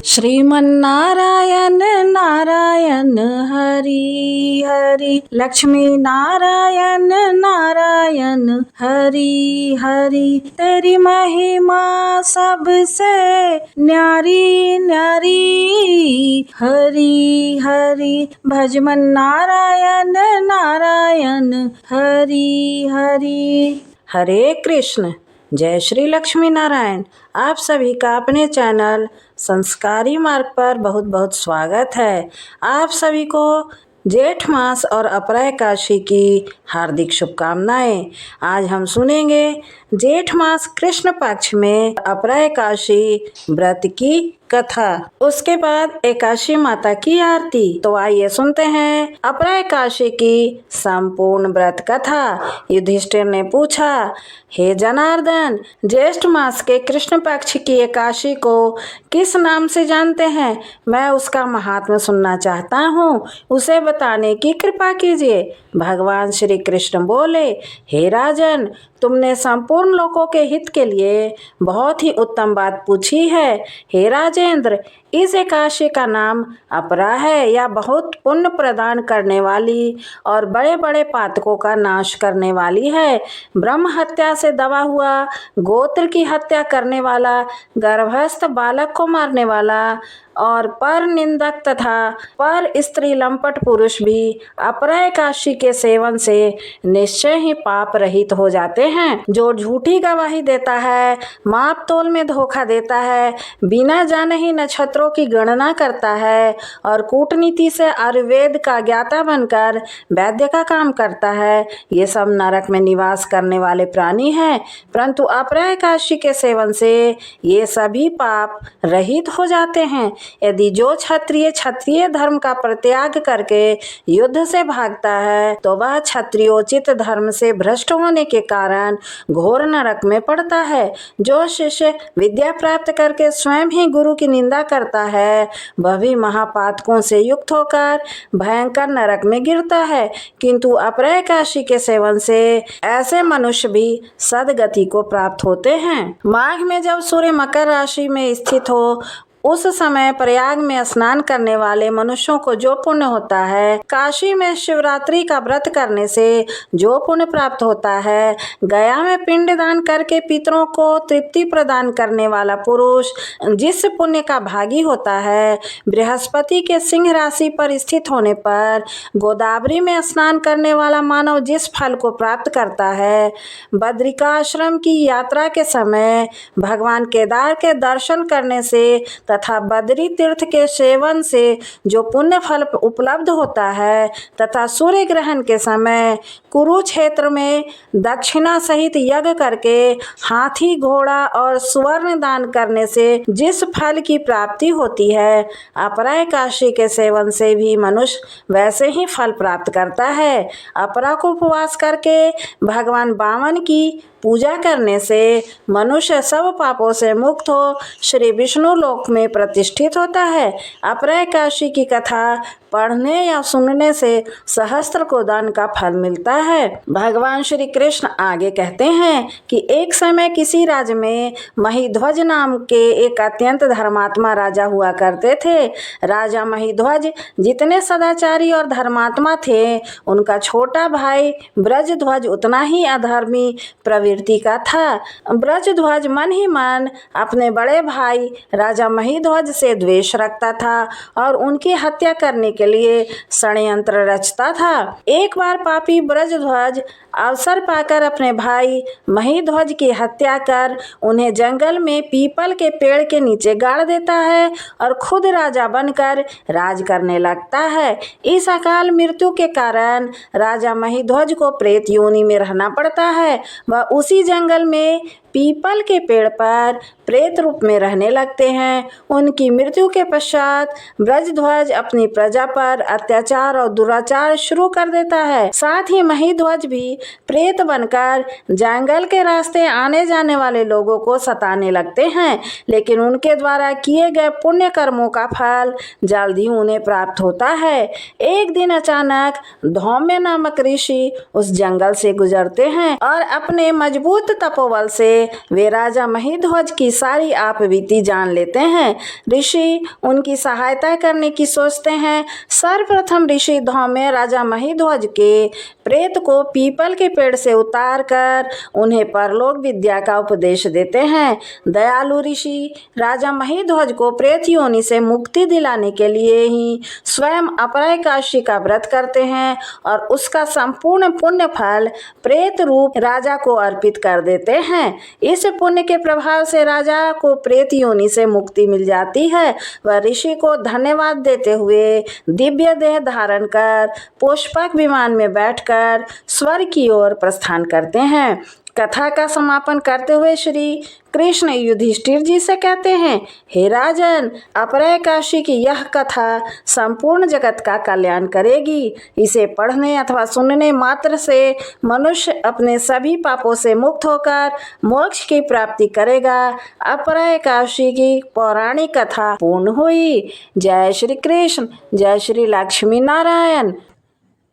श्रीमन्नारायण नारायण हरि हरि, लक्ष्मी नारायण नारायण हरि हरि। तेरी महिमा सबसे न्यारी न्यारी, हरि हरि। भजमन नारायण नारायण हरि हरि। हरे कृष्ण। जय श्री लक्ष्मी नारायण। आप सभी का अपने चैनल संस्कारी मार्ग पर बहुत बहुत स्वागत है। आप सभी को जेठ मास और अपरा एकादशी की हार्दिक शुभकामनाएं। आज हम सुनेंगे जेठ मास कृष्ण पक्ष में अपरा एकादशी व्रत की कथा, उसके बाद एकादशी माता की आरती। तो आइए सुनते हैं अपरा एकादशी की संपूर्ण व्रत कथा। युधिष्ठिर ने पूछा, हे जनार्दन, ज्येष्ठ मास के कृष्ण पक्ष की एकादशी को किस नाम से जानते हैं? मैं उसका महात्म्य सुनना चाहता हूँ, उसे बताने की कृपा कीजिए। भगवान श्री कृष्ण बोले, हे राजन, तुमने संपूर्ण लोकों के हित के लिए बहुत ही उत्तम बात पूछी है। हे राजेंद्र, इस एकादशी का नाम अपरा है। यह बहुत पुण्य प्रदान करने वाली और बड़े बड़े पातकों का नाश करने वाली है। ब्रह्म हत्या से दबा हुआ, गोत्र की हत्या करने वाला, गर्भस्थ बालक को मारने वाला और पर निंदक तथा पर स्त्री लंपट पुरुष भी अपरा एकादशी के सेवन से निश्चय ही पाप रहित हो जाते हैं। जो झूठी गवाही देता है, माप तोल में धोखा देता है, बिना जाने ही नक्षत्रों की गणना करता है और कूटनीति से आयुर्वेद का ज्ञाता बनकर वैद्य का काम करता है, ये सब नरक में निवास करने वाले प्राणी हैं। परंतु अपरा एकादशी के सेवन से ये सभी पाप रहित हो जाते हैं। यदि जो क्षत्रिय धर्म का परित्याग करके युद्ध से भागता है, तो वह क्षत्रियोचित धर्म से भ्रष्ट होने के कारण घोर नरक में पड़ता है। जो शिष्य विद्या प्राप्त करके स्वयं ही गुरु की निंदा करता है, वह भी महापातकों से युक्त होकर भयंकर नरक में गिरता है। किंतु अपरा एकादशी के सेवन से ऐसे मनुष्य भी सदगति को प्राप्त होते हैं। माघ में जब सूर्य मकर राशि में स्थित हो, उस समय प्रयाग में स्नान करने वाले मनुष्यों को जो पुण्य होता है, काशी में शिवरात्रि का व्रत करने से जो पुण्य प्राप्त होता है, गया में पिंड दान करके पितरों को तृप्ति प्रदान करने वाला पुरुष जिस पुण्य का भागी होता है, बृहस्पति के सिंह राशि पर स्थित होने पर गोदावरी में स्नान करने वाला मानव जिस फल को प्राप्त करता है, बद्रिकाश्रम की यात्रा के समय भगवान केदार के दर्शन करने से तथा बद्री तीर्थ के सेवन से जो पुण्य फल उपलब्ध होता है, तथा सूर्य ग्रहण के समय कुरुक्षेत्र में दक्षिणा सहित यज्ञ करके हाथी, घोड़ा और सुवर्ण दान करने से जिस फल की प्राप्ति होती है, अपरा एकादशी के सेवन से भी मनुष्य वैसे ही फल प्राप्त करता है। अपरा को उपवास करके भगवान वामन की पूजा करने से मनुष्य सब पापों से मुक्त हो श्री विष्णु लोक में प्रतिष्ठित होता है। अपरा एकादशी की कथा पढ़ने या सुनने से सहस्त्र को दान का फल मिलता है। भगवान श्री कृष्ण आगे कहते हैं कि एक समय किसी राज्य में महिध्वज नाम के एक अत्यंत धर्मात्मा राजा हुआ करते थे। राजा महिध्वज जितने सदाचारी और धर्मात्मा थे, उनका छोटा भाई ब्रजध्वज उतना ही अधर्मी प्रवृत्ति का था। ब्रजध्वज मन ही मन अपने बड़े भाई राजा महिध्वज से द्वेष रखता था और उनकी हत्या करने के लिए षड्यंत्र रचता था। एक बार पापी ब्रजध्वज अवसर पाकर अपने भाई महिध्वज की हत्या कर उन्हें जंगल में पीपल के पेड़ के नीचे गाड़ देता है और खुद राजा बनकर राज करने लगता है। इस अकाल मृत्यु के कारण राजा महिध्वज को प्रेत योनि में रहना पड़ता है। वह उसी जंगल में पीपल के पेड़ पर प्रेत रूप में रहने लगते हैं। उनकी मृत्यु के पश्चात ब्रजध्वज अपनी प्रजा पर अत्याचार और दुराचार शुरू कर देता है। साथ ही महिध्वज भी प्रेत बनकर जंगल के रास्ते आने जाने वाले लोगों को सताने लगते हैं, लेकिन उनके द्वारा किए गए पुण्य कर्मों का फल जल्द ही उन्हें प्राप्त होता है। एक दिन अचानक धौम्य नामक ऋषि उस जंगल से गुजरते हैं और अपने मजबूत तपोबल से वे राजा महिध्वज की सारी आपबीती जान लेते हैं। ऋषि उनकी सहायता करने की सोचते हैं। सर्वप्रथम ऋषि धौम्य राजा महिध्वज के प्रेत को पीपल के पेड़ से उतारकर उन्हें परलोक विद्या का उपदेश देते हैं। दयालु ऋषि राजा महिध्वज को प्रेत योनि से मुक्ति दिलाने के लिए ही स्वयं अपराय एकादशी का व्रत करते हैं और उसका संपूर्ण पुण्य फल प्रेत रूप राजा को अर्पित कर देते हैं। इस पुण्य के प्रभाव से राजा को प्रेत योनि से मुक्ति मिल जाती है। वह ऋषि को धन्यवाद देते हुए दिव्य देह धारण कर पुष्पक विमान में बैठकर स्वर्ग की ओर प्रस्थान करते हैं। कथा का समापन करते हुए श्री कृष्ण युधिष्ठिर जी से कहते हैं, हे राजन, अपराय एकादशी की यह कथा संपूर्ण जगत का कल्याण करेगी। इसे पढ़ने अथवा सुनने मात्र से मनुष्य अपने सभी पापों से मुक्त होकर मोक्ष की प्राप्ति करेगा। अपराय एकादशी की पौराणिक कथा पूर्ण हुई। जय श्री कृष्ण, जय श्री लक्ष्मी नारायण।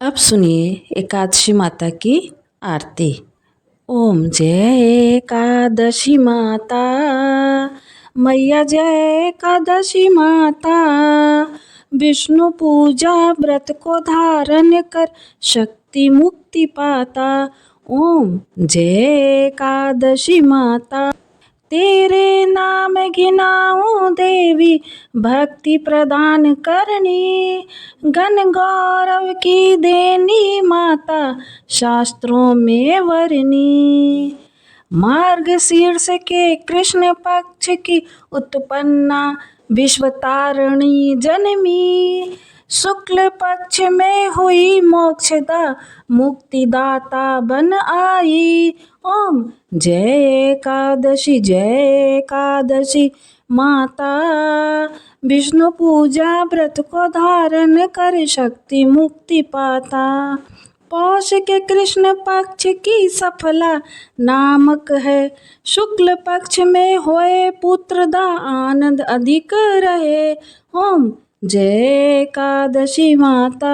अब सुनिए एकादशी माता की आरती। ओम जय एकादशी माता, मैया जय एकादशी माता। विष्णु पूजा व्रत को धारण कर शक्ति मुक्ति पाता। ओम जय एकादशी माता। तेरे नाम घिनाऊं देवी, भक्ति प्रदान करनी। गण गौरव की देनी माता, शास्त्रों में वर्णी। मार्गशीर्ष के कृष्ण पक्ष की उत्पन्ना, विश्वतारिणी जन्मी। शुक्ल पक्ष में हुई मोक्षदा, मुक्तिदाता बन आई। ओम जय एकादशी, जय एकादशी माता। विष्णु पूजा व्रत को धारण कर शक्ति मुक्ति पाता। पौष के कृष्ण पक्ष की सफला नामक है। शुक्ल पक्ष में होए पुत्रदा, आनंद अधिक रहे। ओम जय एकादशी माता।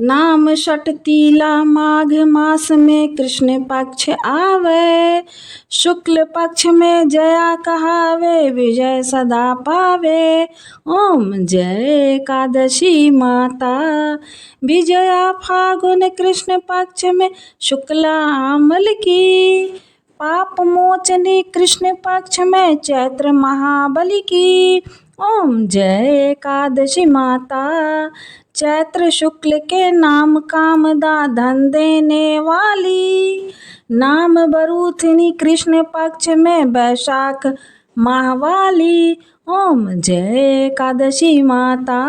नाम षटतीला माघ मास में कृष्ण पक्ष आवे। शुक्ल पक्ष में जया कहावे, विजय सदा पावे। ओम जय एकादशी माता। विजया फागुन कृष्ण पक्ष में शुक्ला अमल की। पाप मोचनी कृष्ण पक्ष में चैत्र महाबली की। ओम जय एकादशी माता। चैत्र शुक्ल के नाम कामदा, धन देने वाली। नाम बरूथिनी कृष्ण पक्ष में वैशाख माहवाली। ओम जय एकादशी माता।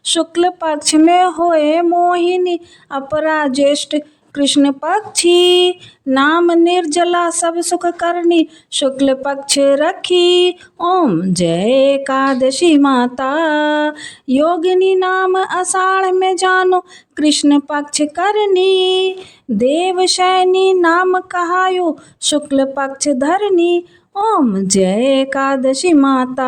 शुक्ल पक्ष में होए मोहिनी, अपरा ज्येष्ठ कृष्ण पक्षी। नाम निर्जला सब सुख करनी, शुक्ल पक्ष रखी। ओम जय एकादशी माता। योगिनी नाम आषाढ़ में जानो, कृष्ण पक्ष करनी। देवशैनी नाम कहायो, शुक्ल पक्ष धरनी। ओम जय एकादशी माता।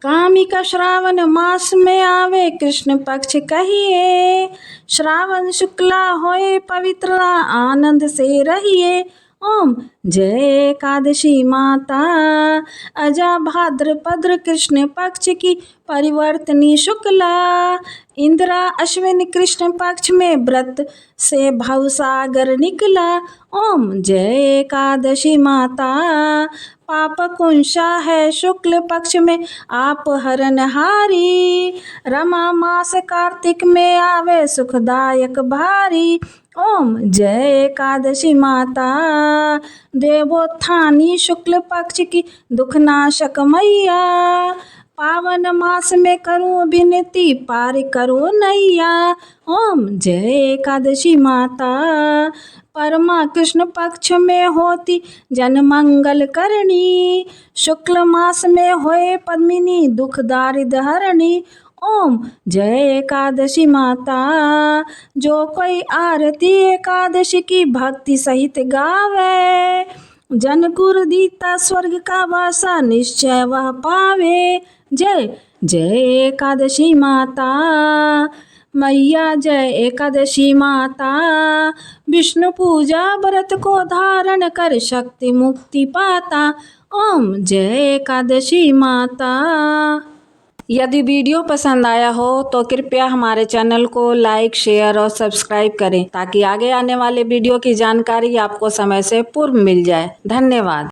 कामिका श्रावण मास में आवे, कृष्ण पक्ष कहिए। श्रावण शुक्ला होए पवित्र, आनंद से रहिए। ओम जय एकादशी माता। अजा भाद्रपद कृष्ण पक्ष की परिवर्तनी शुक्ला। इंदिरा अश्विन कृष्ण पक्ष में व्रत से भवसागर निकला। ओम जय एकादशी माता। पाप कुंशा है शुक्ल पक्ष में आप हरनहारी। रमा मास कार्तिक में आवे, सुखदायक भारी। ओम जय एकादशी माता। देवोत्थानी शुक्ल पक्ष की दुखनाशक मैया। पावन मास में करूं विनती, पार करो नैया। ओम जय एकादशी माता। परमा कृष्ण पक्ष में होती जन मंगल करनी। शुक्ल मास में होए पद्मिनी, दुख दारिद्र हरणी। ओम जय एकादशी माता। जो कोई आरती एकादशी की भक्ति सहित गावे, जन गुरु दीता स्वर्ग का वासा निश्चय वह पावे। जय जय एकादशी माता मैया, जय एकादशी माता। विष्णु पूजा व्रत को धारण कर शक्ति मुक्ति पाता। ओम जय एकादशी माता। यदि वीडियो पसंद आया हो तो कृपया हमारे चैनल को लाइक, शेयर और सब्सक्राइब करें ताकि आगे आने वाले वीडियो की जानकारी आपको समय से पूर्व मिल जाए। धन्यवाद।